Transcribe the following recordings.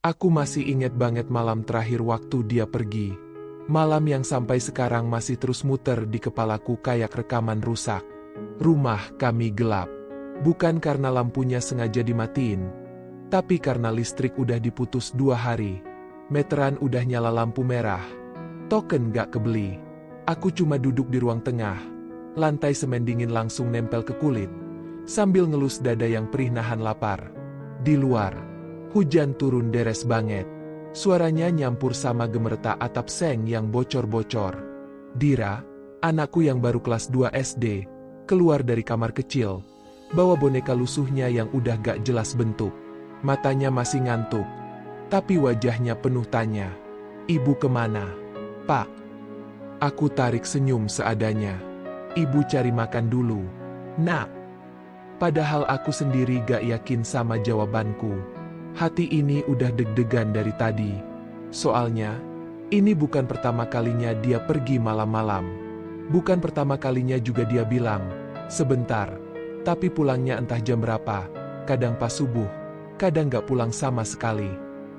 Aku masih ingat banget malam terakhir waktu dia pergi. Malam yang sampai sekarang masih terus muter di kepalaku kayak rekaman rusak. Rumah kami gelap. Bukan karena lampunya sengaja dimatiin, tapi karena listrik udah diputus 2 hari. Meteran udah nyala lampu merah. Token gak kebeli. Aku cuma duduk di ruang tengah. Lantai semen dingin langsung nempel ke kulit. Sambil ngelus dada yang perih nahan lapar. Di luar, hujan turun deres banget. Suaranya nyampur sama gemerta atap seng yang bocor-bocor. Dira, anakku yang baru kelas 2 SD, keluar dari kamar kecil, bawa boneka lusuhnya yang udah gak jelas bentuk. Matanya masih ngantuk, tapi wajahnya penuh tanya. Ibu kemana? Pak. Aku tarik senyum seadanya. Ibu cari makan dulu, nak. Padahal aku sendiri gak yakin sama jawabanku. Hati ini udah deg-degan dari tadi. Soalnya, ini bukan pertama kalinya dia pergi malam-malam. Bukan pertama kalinya juga dia bilang, sebentar, tapi pulangnya entah jam berapa, kadang pas subuh, kadang gak pulang sama sekali.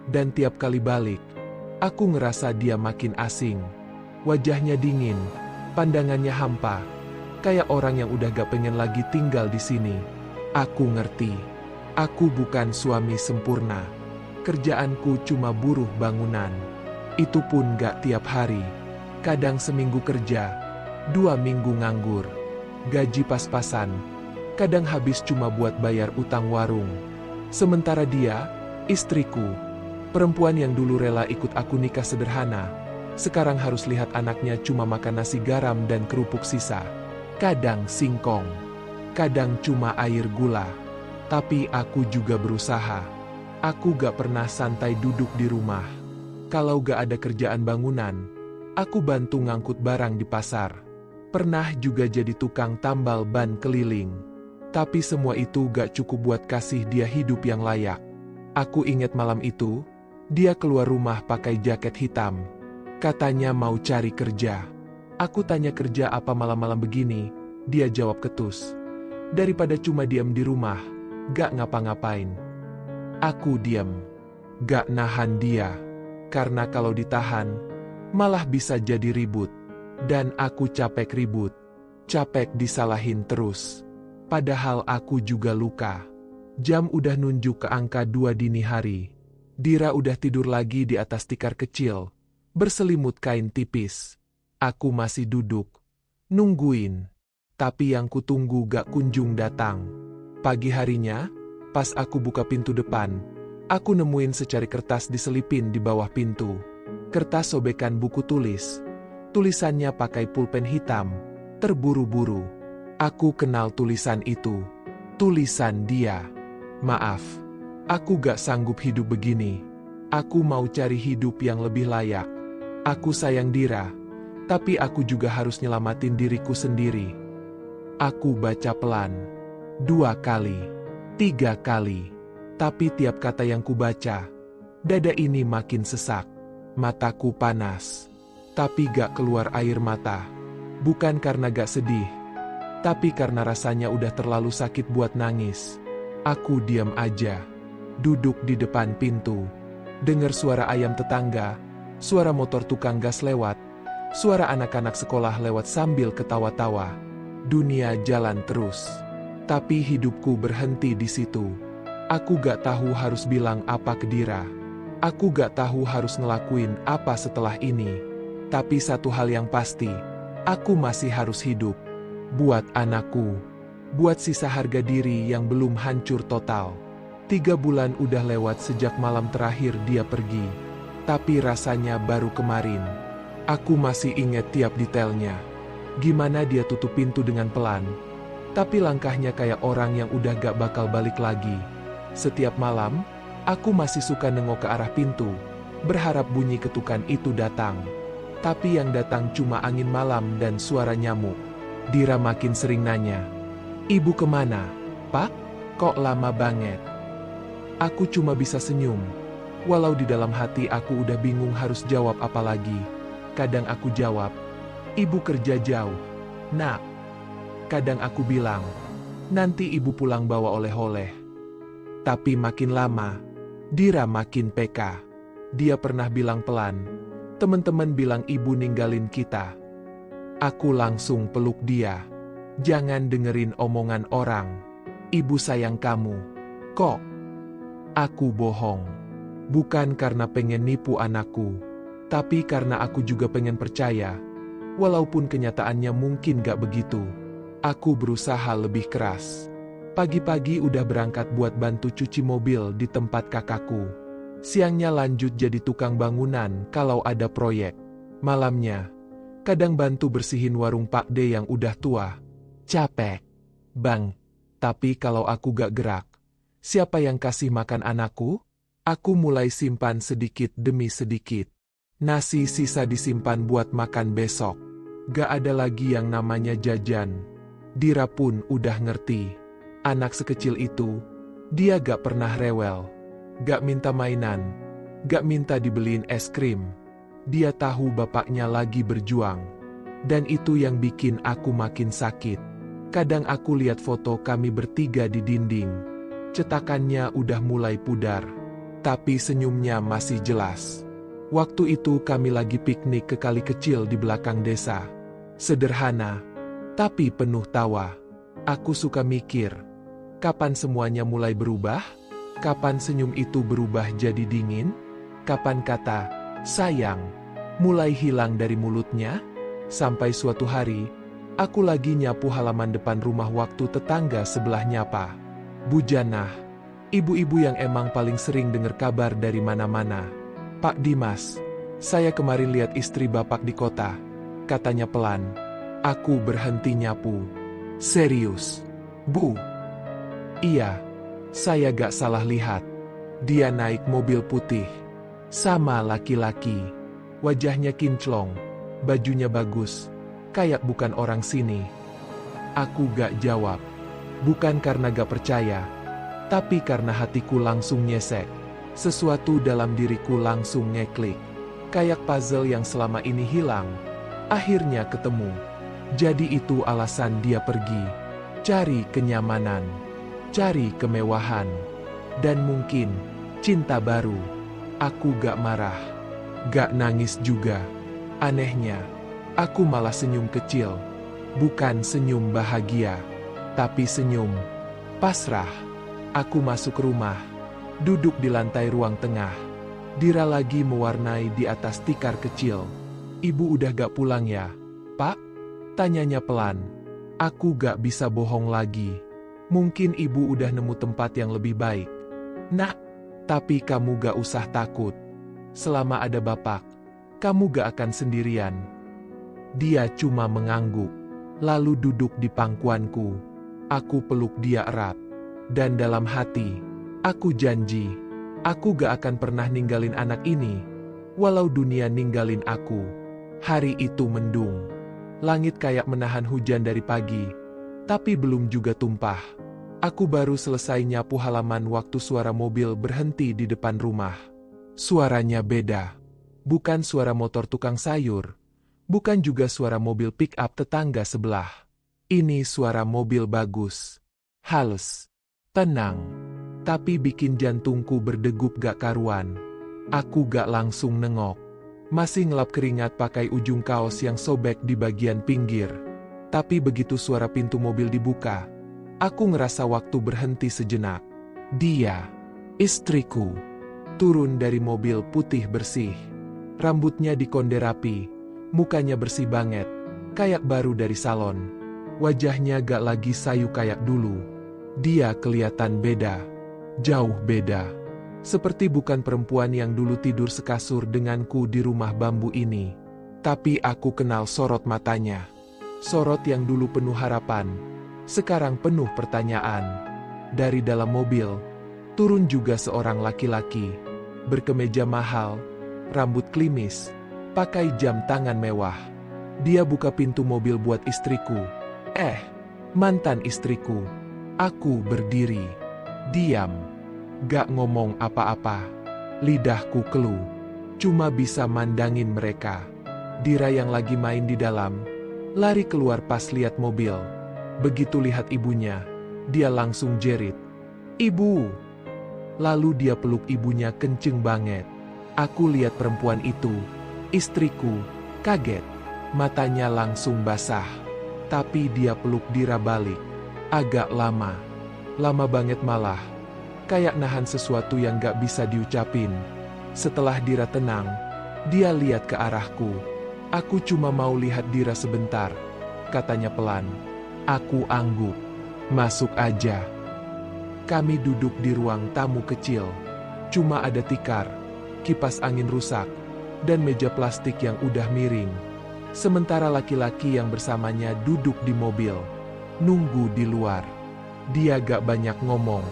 Dan tiap kali balik, aku ngerasa dia makin asing. Wajahnya dingin, pandangannya hampa, kayak orang yang udah gak pengen lagi tinggal di sini. Aku ngerti. Aku bukan suami sempurna. Kerjaanku cuma buruh bangunan. Itu pun gak tiap hari. Kadang seminggu kerja, 2 minggu nganggur. Gaji pas-pasan. Kadang habis cuma buat bayar utang warung. Sementara dia, istriku, perempuan yang dulu rela ikut aku nikah sederhana, sekarang harus lihat anaknya cuma makan nasi garam dan kerupuk sisa. Kadang singkong. Kadang cuma air gula. Tapi aku juga berusaha. Aku gak pernah santai duduk di rumah. Kalau gak ada kerjaan bangunan, aku bantu ngangkut barang di pasar. Pernah juga jadi tukang tambal ban keliling. Tapi semua itu gak cukup buat kasih dia hidup yang layak. Aku ingat malam itu, dia keluar rumah pakai jaket hitam. Katanya mau cari kerja. Aku tanya kerja apa malam-malam begini, dia jawab ketus. Daripada cuma diam di rumah, gak ngapa-ngapain. Aku diam. Gak nahan dia. Karena kalau ditahan, malah bisa jadi ribut. Dan aku capek ribut. Capek disalahin terus. Padahal aku juga luka. Jam udah nunjuk ke angka 2 dini hari. Dira udah tidur lagi di atas tikar kecil, berselimut kain tipis. Aku masih duduk, nungguin. Tapi yang kutunggu gak kunjung datang. Pagi harinya, pas aku buka pintu depan, aku nemuin secari kertas diselipin di bawah pintu. Kertas sobekan buku tulis. Tulisannya pakai pulpen hitam, terburu-buru. Aku kenal tulisan itu. Tulisan dia. Maaf, aku gak sanggup hidup begini. Aku mau cari hidup yang lebih layak. Aku sayang Dira, tapi aku juga harus nyelamatin diriku sendiri. Aku baca pelan. 2 kali, 3 kali. Tapi tiap kata yang kubaca, dada ini makin sesak. Mataku panas. Tapi gak keluar air mata. Bukan karena gak sedih, tapi karena rasanya udah terlalu sakit buat nangis. Aku diam aja. Duduk di depan pintu. Dengar suara ayam tetangga, suara motor tukang gas lewat, suara anak-anak sekolah lewat sambil ketawa-tawa. Dunia jalan terus. Tapi hidupku berhenti di situ. Aku gak tahu harus bilang apa ke Dira. Aku gak tahu harus ngelakuin apa setelah ini. Tapi satu hal yang pasti, aku masih harus hidup. Buat anakku. Buat sisa harga diri yang belum hancur total. 3 bulan udah lewat sejak malam terakhir dia pergi. Tapi rasanya baru kemarin. Aku masih ingat tiap detailnya. Gimana dia tutup pintu dengan pelan. Tapi langkahnya kayak orang yang udah gak bakal balik lagi. Setiap malam, aku masih suka nengok ke arah pintu, berharap bunyi ketukan itu datang. Tapi yang datang cuma angin malam dan suara nyamuk. Dira makin sering nanya, "Ibu kemana, Pak? Kok lama banget?" Aku cuma bisa senyum. Walau di dalam hati aku udah bingung harus jawab apa lagi. Kadang aku jawab, "Ibu kerja jauh, nak." Kadang aku bilang, "Nanti ibu pulang bawa oleh-oleh." Tapi makin lama, Dira makin peka. Dia pernah bilang pelan, teman-teman bilang ibu ninggalin kita. Aku langsung peluk dia. Jangan dengerin omongan orang. Ibu sayang kamu. Kok? Aku bohong. Bukan karena pengen nipu anakku, tapi karena aku juga pengen percaya. Walaupun kenyataannya mungkin gak begitu. Aku berusaha lebih keras. Pagi-pagi udah berangkat buat bantu cuci mobil di tempat kakakku. Siangnya lanjut jadi tukang bangunan kalau ada proyek. Malamnya, kadang bantu bersihin warung Pak D yang udah tua. Capek, Bang. Tapi kalau aku gak gerak, siapa yang kasih makan anakku? Aku mulai simpan sedikit demi sedikit. Nasi sisa disimpan buat makan besok. Gak ada lagi yang namanya jajan. Dira pun udah ngerti. Anak sekecil itu, dia gak pernah rewel. Gak minta mainan, gak minta dibeliin es krim. Dia tahu bapaknya lagi berjuang. Dan itu yang bikin aku makin sakit. Kadang aku lihat foto kami bertiga di dinding. Cetakannya udah mulai pudar. Tapi senyumnya masih jelas. Waktu itu kami lagi piknik ke kali kecil di belakang desa. Sederhana, tapi penuh tawa. Aku suka mikir, kapan semuanya mulai berubah? Kapan senyum itu berubah jadi dingin? Kapan kata, sayang, mulai hilang dari mulutnya? Sampai suatu hari, aku lagi nyapu halaman depan rumah waktu tetangga sebelah nyapa. Bu Janah, ibu-ibu yang emang paling sering dengar kabar dari mana-mana. Pak Dimas, saya kemarin lihat istri bapak di kota. Katanya pelan. Aku berhenti nyapu. Serius, Bu? Iya. Saya gak salah lihat. Dia naik mobil putih. Sama laki-laki. Wajahnya kinclong. Bajunya bagus. Kayak bukan orang sini. Aku gak jawab. Bukan karena gak percaya. Tapi karena hatiku langsung nyesek. Sesuatu dalam diriku langsung ngeklik. Kayak puzzle yang selama ini hilang. Akhirnya ketemu. Jadi itu alasan dia pergi. Cari kenyamanan. Cari kemewahan, dan mungkin cinta baru. Aku gak marah, gak nangis juga. Anehnya, aku malah senyum kecil. Bukan senyum bahagia, tapi senyum pasrah. Aku masuk rumah, duduk di lantai ruang tengah. Dira lagi mewarnai di atas tikar kecil. Ibu udah gak pulang ya, Pak? Tanyanya pelan. Aku gak bisa bohong lagi. Mungkin ibu udah nemu tempat yang lebih baik. Nak, tapi kamu gak usah takut. Selama ada bapak, kamu gak akan sendirian. Dia cuma mengangguk, lalu duduk di pangkuanku. Aku peluk dia erat. Dan dalam hati, aku janji, aku gak akan pernah ninggalin anak ini, walau dunia ninggalin aku. Hari itu mendung. Langit kayak menahan hujan dari pagi. Tapi belum juga tumpah. Aku baru selesai nyapu halaman waktu suara mobil berhenti di depan rumah. Suaranya beda. Bukan suara motor tukang sayur. Bukan juga suara mobil pick-up tetangga sebelah. Ini suara mobil bagus. Halus. Tenang. Tapi bikin jantungku berdegup gak karuan. Aku gak langsung nengok. Masih ngelap keringat pakai ujung kaos yang sobek di bagian pinggir. Tapi begitu suara pintu mobil dibuka, aku ngerasa waktu berhenti sejenak. Dia, istriku, turun dari mobil putih bersih. Rambutnya dikonde rapi, mukanya bersih banget, kayak baru dari salon. Wajahnya gak lagi sayu kayak dulu. Dia kelihatan beda, jauh beda. Seperti bukan perempuan yang dulu tidur sekasur denganku di rumah bambu ini. Tapi aku kenal sorot matanya. Sorot yang dulu penuh harapan, sekarang penuh pertanyaan. Dari dalam mobil, turun juga seorang laki-laki, berkemeja mahal, rambut klimis, pakai jam tangan mewah. Dia buka pintu mobil buat istriku. Mantan istriku. Aku berdiri, diam, gak ngomong apa-apa. Lidahku keluh, cuma bisa mandangin mereka. Dira yang lagi main di dalam, lari keluar pas lihat mobil. Begitu lihat ibunya, dia langsung jerit. Ibu! Lalu dia peluk ibunya kenceng banget. Aku lihat perempuan itu, istriku, kaget. Matanya langsung basah. Tapi dia peluk Dira balik. Agak lama. Lama banget malah. Kayak nahan sesuatu yang gak bisa diucapin. Setelah Dira tenang, dia lihat ke arahku. Aku cuma mau lihat Dira sebentar, katanya pelan. Aku angguk. Masuk aja. Kami duduk di ruang tamu kecil. Cuma ada tikar, kipas angin rusak, dan meja plastik yang udah miring. Sementara laki-laki yang bersamanya duduk di mobil, nunggu di luar. Dia gak banyak ngomong,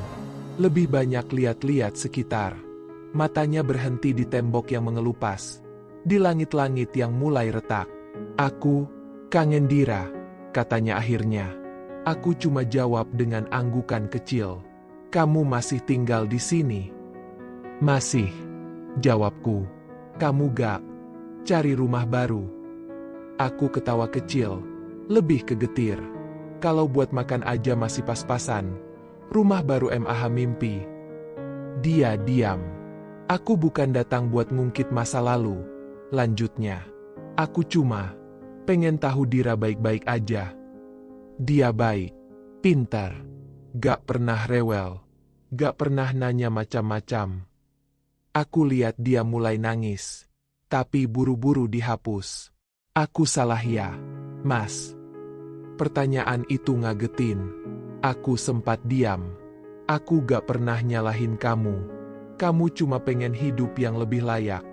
lebih banyak lihat-lihat sekitar. Matanya berhenti di tembok yang mengelupas, di langit-langit yang mulai retak. Aku kangen Dira, katanya akhirnya. Aku cuma jawab dengan anggukan kecil. Kamu masih tinggal di sini? Masih, jawabku. Kamu gak cari rumah baru? Aku ketawa kecil, lebih kegetir. Kalau buat makan aja masih pas-pasan. Rumah baru mah mimpi. Dia diam. Aku bukan datang buat ngungkit masa lalu, lanjutnya. Aku cuma pengen tahu Dira baik-baik aja. Dia baik, pintar, gak pernah rewel, gak pernah nanya macam-macam. Aku lihat dia mulai nangis, tapi buru-buru dihapus. Aku salah ya, Mas? Pertanyaan itu ngagetin. Aku sempat diam. Aku gak pernah nyalahin kamu. Kamu cuma pengen hidup yang lebih layak.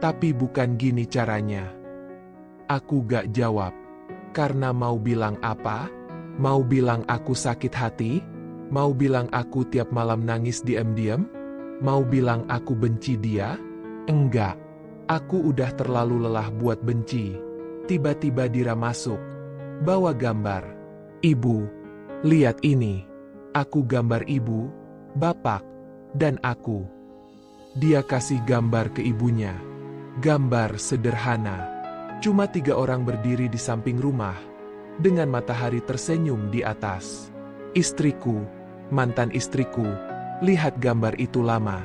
Tapi bukan gini caranya. Aku gak jawab. Karena mau bilang apa? Mau bilang aku sakit hati? Mau bilang aku tiap malam nangis diam-diam? Mau bilang aku benci dia? Enggak. Aku udah terlalu lelah buat benci. Tiba-tiba Dira masuk. Bawa gambar. Ibu, lihat ini. Aku gambar ibu, bapak, dan aku. Dia kasih gambar ke ibunya. Gambar sederhana. Cuma 3 orang berdiri di samping rumah, dengan matahari tersenyum di atas. Istriku, mantan istriku, lihat gambar itu lama.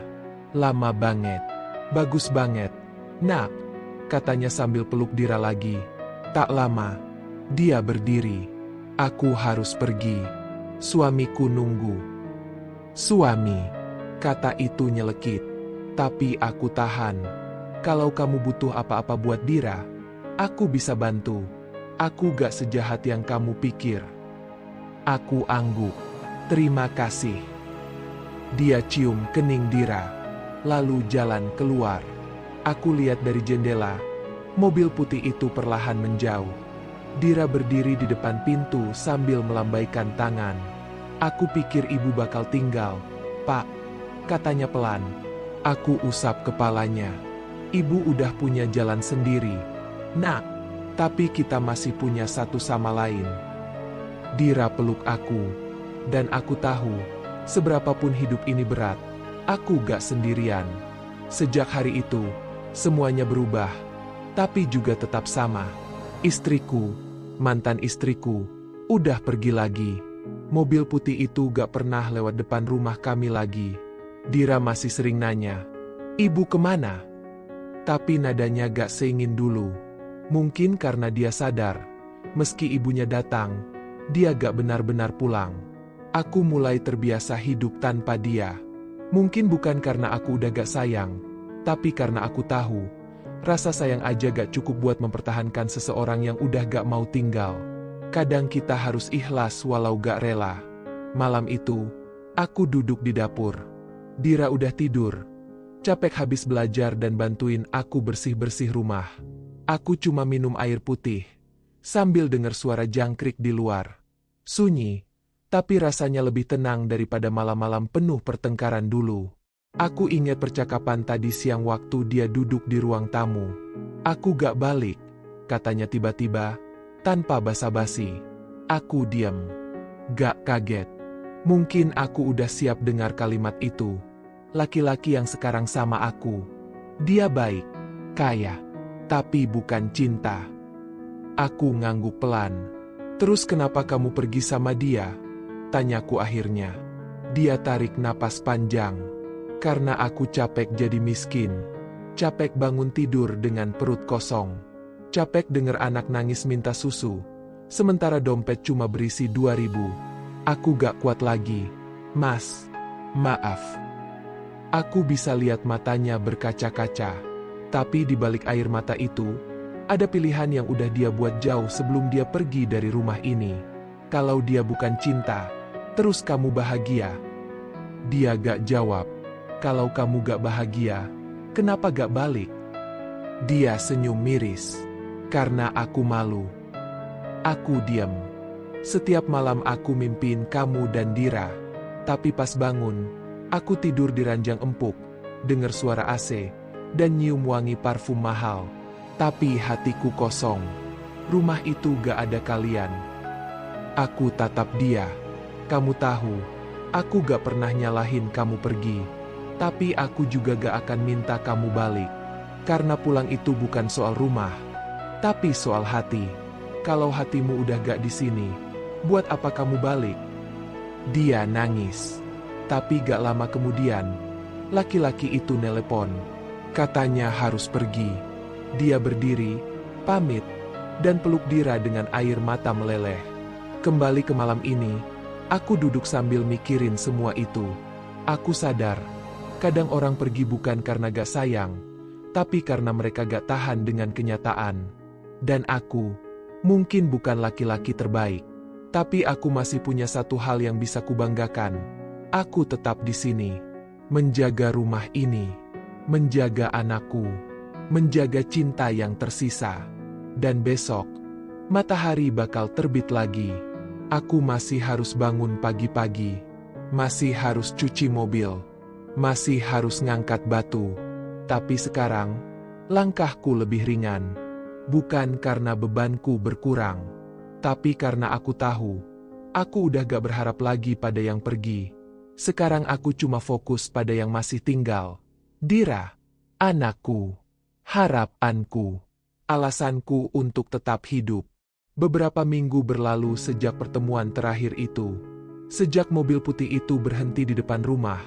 Lama banget. Bagus banget. Nak, katanya sambil peluk Dira lagi. Tak lama, dia berdiri. Aku harus pergi. Suamiku nunggu. Suami, kata itu nyelekit. Tapi aku tahan. Kalau kamu butuh apa-apa buat Dira, aku bisa bantu. Aku gak sejahat yang kamu pikir. Aku angguk. Terima kasih. Dia cium kening Dira, lalu jalan keluar. Aku lihat dari jendela, mobil putih itu perlahan menjauh. Dira berdiri di depan pintu sambil melambaikan tangan. Aku pikir ibu bakal tinggal. Pak, katanya pelan. Aku usap kepalanya. Ibu udah punya jalan sendiri. Nak, tapi kita masih punya satu sama lain. Dira peluk aku. Dan aku tahu, seberapapun hidup ini berat, aku gak sendirian. Sejak hari itu, semuanya berubah. Tapi juga tetap sama. Istriku, mantan istriku, udah pergi lagi. Mobil putih itu gak pernah lewat depan rumah kami lagi. Dira masih sering nanya, ibu kemana? Tapi nadanya gak seingin dulu. Mungkin karena dia sadar, meski ibunya datang, dia gak benar-benar pulang. Aku mulai terbiasa hidup tanpa dia. Mungkin bukan karena aku udah gak sayang, tapi karena aku tahu, rasa sayang aja gak cukup buat mempertahankan seseorang yang udah gak mau tinggal. Kadang kita harus ikhlas walau gak rela. Malam itu, aku duduk di dapur. Dira udah tidur. Capek habis belajar dan bantuin aku bersih-bersih rumah. Aku cuma minum air putih, sambil dengar suara jangkrik di luar. Sunyi, tapi rasanya lebih tenang daripada malam-malam penuh pertengkaran dulu. Aku ingat percakapan tadi siang waktu dia duduk di ruang tamu. Aku gak balik, katanya tiba-tiba, tanpa basa-basi. Aku diam. Gak kaget. Mungkin aku udah siap dengar kalimat itu. Laki-laki yang sekarang sama aku. Dia baik, kaya, tapi bukan cinta. Aku ngangguk pelan. Terus kenapa kamu pergi sama dia? Tanyaku akhirnya. Dia tarik napas panjang. Karena aku capek jadi miskin. Capek bangun tidur dengan perut kosong. Capek dengar anak nangis minta susu. Sementara dompet cuma berisi 2.000. Aku gak kuat lagi. Mas, maaf. Aku bisa lihat matanya berkaca-kaca. Tapi di balik air mata itu, ada pilihan yang udah dia buat jauh sebelum dia pergi dari rumah ini. Kalau dia bukan cinta, terus kamu bahagia? Dia gak jawab. Kalau kamu gak bahagia, kenapa gak balik? Dia senyum miris. Karena aku malu. Aku diam. Setiap malam aku mimpiin kamu dan Dira. Tapi pas bangun, aku tidur di ranjang empuk, dengar suara AC, dan nyium wangi parfum mahal. Tapi hatiku kosong. Rumah itu gak ada kalian. Aku tatap dia. Kamu tahu, aku gak pernah nyalahin kamu pergi. Tapi aku juga gak akan minta kamu balik. Karena pulang itu bukan soal rumah, tapi soal hati. Kalau hatimu udah gak di sini, buat apa kamu balik? Dia nangis. Tapi gak lama kemudian, laki-laki itu nelepon. Katanya harus pergi. Dia berdiri, pamit, dan peluk Dira dengan air mata meleleh. Kembali ke malam ini, aku duduk sambil mikirin semua itu. Aku sadar, kadang orang pergi bukan karena gak sayang, tapi karena mereka gak tahan dengan kenyataan. Dan aku, mungkin bukan laki-laki terbaik, tapi aku masih punya satu hal yang bisa kubanggakan. Aku tetap di sini, menjaga rumah ini, menjaga anakku, menjaga cinta yang tersisa. Dan besok, matahari bakal terbit lagi. Aku masih harus bangun pagi-pagi, masih harus cuci mobil, masih harus ngangkat batu. Tapi sekarang, langkahku lebih ringan. Bukan karena bebanku berkurang, tapi karena aku tahu, aku udah gak berharap lagi pada yang pergi. Sekarang aku cuma fokus pada yang masih tinggal. Dira, anakku, harapanku, alasanku untuk tetap hidup. Beberapa minggu berlalu sejak pertemuan terakhir itu. Sejak mobil putih itu berhenti di depan rumah,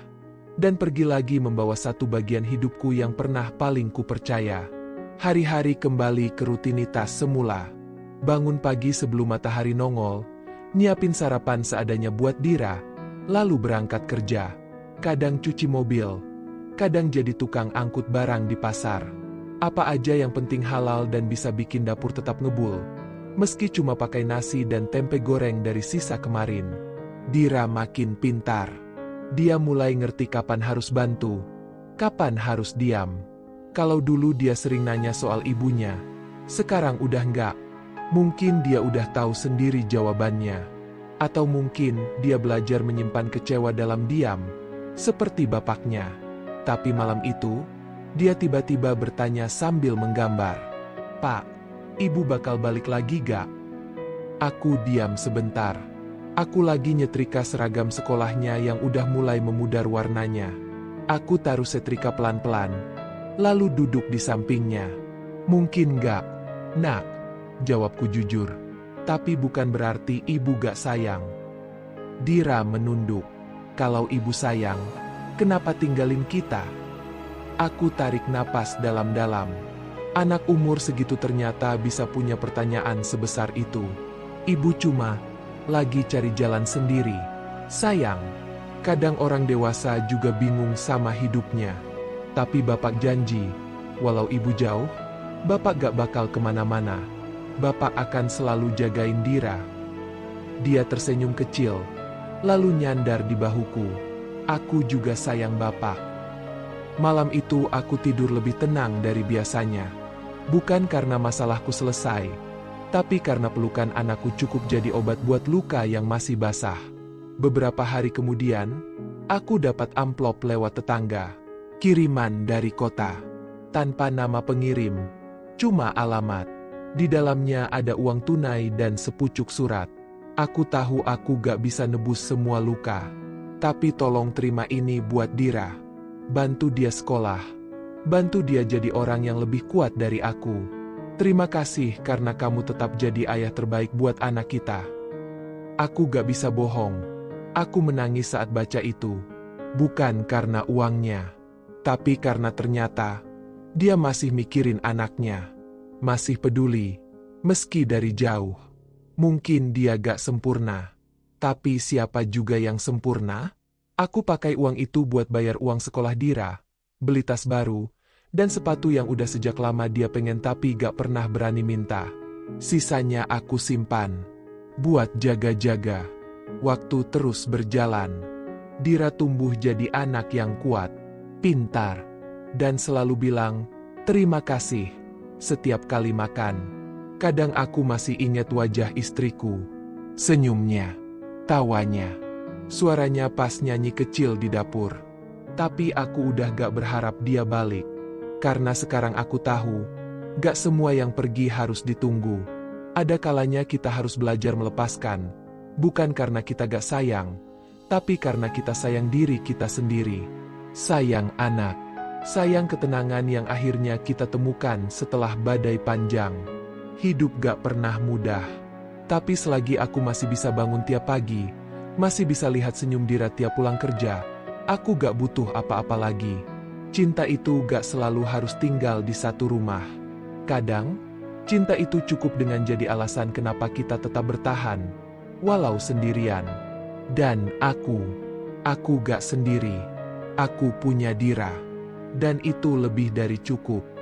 dan pergi lagi membawa satu bagian hidupku yang pernah paling kupercaya. Hari-hari kembali ke rutinitas semula. Bangun pagi sebelum matahari nongol, nyiapin sarapan seadanya buat Dira, lalu berangkat kerja. Kadang cuci mobil, kadang jadi tukang angkut barang di pasar. Apa aja yang penting halal dan bisa bikin dapur tetap ngebul. Meski cuma pakai nasi dan tempe goreng dari sisa kemarin. Dira makin pintar. Dia mulai ngerti kapan harus bantu, kapan harus diam. Kalau dulu dia sering nanya soal ibunya, sekarang udah enggak. Mungkin dia udah tahu sendiri jawabannya. Atau mungkin dia belajar menyimpan kecewa dalam diam, seperti bapaknya. Tapi malam itu, dia tiba-tiba bertanya sambil menggambar. Pak, ibu bakal balik lagi gak? Aku diam sebentar. Aku lagi nyetrika seragam sekolahnya yang udah mulai memudar warnanya. Aku taruh setrika pelan-pelan, lalu duduk di sampingnya. Mungkin gak, Nak, jawabku jujur. Tapi bukan berarti ibu gak sayang. Dira menunduk. Kalau ibu sayang, kenapa tinggalin kita? Aku tarik napas dalam-dalam. Anak umur segitu ternyata bisa punya pertanyaan sebesar itu. Ibu cuma lagi cari jalan sendiri. Sayang, kadang orang dewasa juga bingung sama hidupnya. Tapi bapak janji, walau ibu jauh, bapak gak bakal kemana-mana. Bapak akan selalu jagain Dira. Dia tersenyum kecil, lalu nyandar di bahuku. Aku juga sayang bapak. Malam itu aku tidur lebih tenang dari biasanya. Bukan karena masalahku selesai, tapi karena pelukan anakku cukup jadi obat buat luka yang masih basah. Beberapa hari kemudian, aku dapat amplop lewat tetangga. Kiriman dari kota. Tanpa nama pengirim, cuma alamat. Di dalamnya ada uang tunai dan sepucuk surat. Aku tahu aku gak bisa nebus semua luka. Tapi tolong terima ini buat Dira. Bantu dia sekolah. Bantu dia jadi orang yang lebih kuat dari aku. Terima kasih karena kamu tetap jadi ayah terbaik buat anak kita. Aku gak bisa bohong. Aku menangis saat baca itu. Bukan karena uangnya, tapi karena ternyata dia masih mikirin anaknya. Masih peduli, meski dari jauh. Mungkin dia gak sempurna, tapi siapa juga yang sempurna? Aku pakai uang itu buat bayar uang sekolah Dira, beli tas baru, dan sepatu yang udah sejak lama dia pengen tapi gak pernah berani minta. Sisanya aku simpan, buat jaga-jaga. Waktu terus berjalan. Dira tumbuh jadi anak yang kuat, pintar, dan selalu bilang, "Terima kasih," setiap kali makan. Kadang aku masih ingat wajah istriku, senyumnya, tawanya, suaranya pas nyanyi kecil di dapur. Tapi aku udah gak berharap dia balik, karena sekarang aku tahu, gak semua yang pergi harus ditunggu. Ada kalanya kita harus belajar melepaskan, bukan karena kita gak sayang, tapi karena kita sayang diri kita sendiri. Sayang anak, sayang ketenangan yang akhirnya kita temukan setelah badai panjang. Hidup gak pernah mudah, tapi selagi aku masih bisa bangun tiap pagi, masih bisa lihat senyum Dira tiap pulang kerja, aku gak butuh apa-apa lagi. Cinta itu gak selalu harus tinggal di satu rumah. Kadang, cinta itu cukup dengan jadi alasan kenapa kita tetap bertahan, walau sendirian. Dan aku gak sendiri. Aku punya Dira. Dan itu lebih dari cukup.